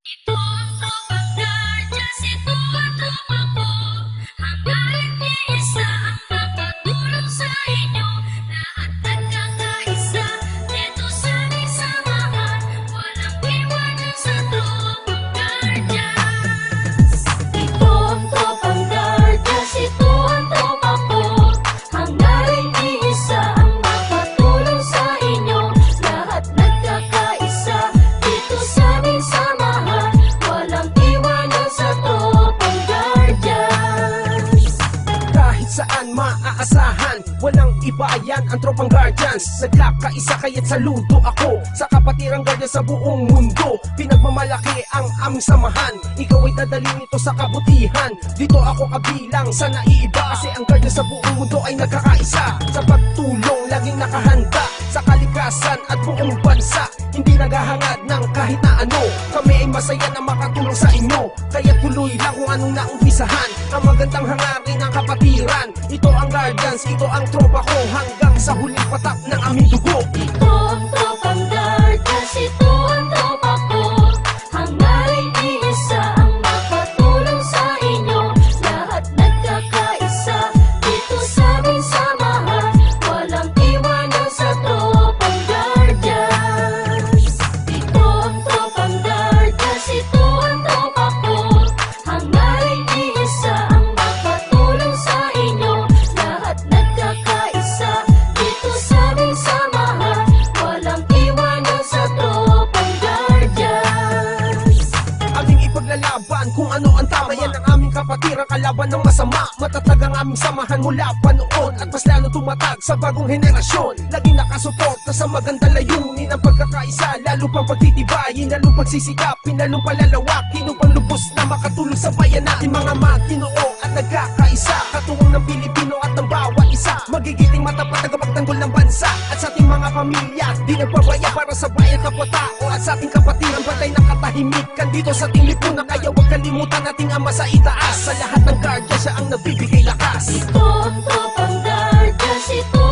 Ito ang tropang Guardians, ito ang tropa ko. Hangarin ni isa ang makatulong sa inyo. Lahat nagkakaisa, dito sa ating samahan. Walang iwanan sa tropang Guardians. Ito ang tropang Guardians, ito ang tropa ko. Hangarin ni isa ang makatulong sa inyo. Lahat nagkakaisa, dito sa ating samahan. Walang iwanan sa tropang Guardians. Kahit saan maaasahan, walang iba yan ang tropang Guardians. Nagkakaisa kaya't saludo ako sa kapatirang Guardians sa buong mundo. Pinagmamalaki ang aming samahan, ikaw ay dadalhin ito sa kabutihan. Dito ako kabilang sa naiiba, kasi ang Guardians sa buong mundo ay nagkakaisa. Sa pagtulong, laging nakahanda sa kalikasan at buong bansa. Hindi naghahangad ng kahit na ano, kami ay masaya na makatulong sa inyo. Kaya tuloy lang kung anong naumpisahan, ang magandang hangarin ng kapatiran. Ito ang Guardians, ito ang tropa ko, hanggang sa huling patak ng aming dugo. Ito ang tropang Guardians, ito ang tropa ko. Hangarin ni isa ang makatulong sa inyo. Lahat nagkakaisa, dito sa aming samahan. Walang iwanan sa tropang Guardians. Ito ang tropang Guardians, ito ang tropa ko. Hangarin ni isa ang makatulong sa inyo. Lahat nagkakaisa, dito sa aming samahan. Walang iwanan sa tropang Guardians. Aming ipaglalaban kung ano ang tama, yan ang aming kapatiran, kalaban ng masama. Matatag ang aming samahan mula pa noon, at mas lalo tumatag sa bagong henerasyon. Laging nakasuporta sa magandang layunin ang pagkakaisa, lalo pang pagtitibayin, lalo pagsisikapin, lalong palalawakin upang lubos na makatulong sa bayan natin. Mga maginoo at nagkakaisa, katuwang ng Pilipino at ng bawat isa. Magigiting matapat na kapagtanggol ng bansa at sa ating mga pamilya, di nagpabaya para sa bayan kapwa-tao. At sa ating kapatiran, batay ng katahimikan dito sa ating lipunan. Kaya huwag kalimutan ating ama sa itaas. Sa lahat ng Guardians, siya ang nagbibigay lakas. Ito ang tropang Guardians, ito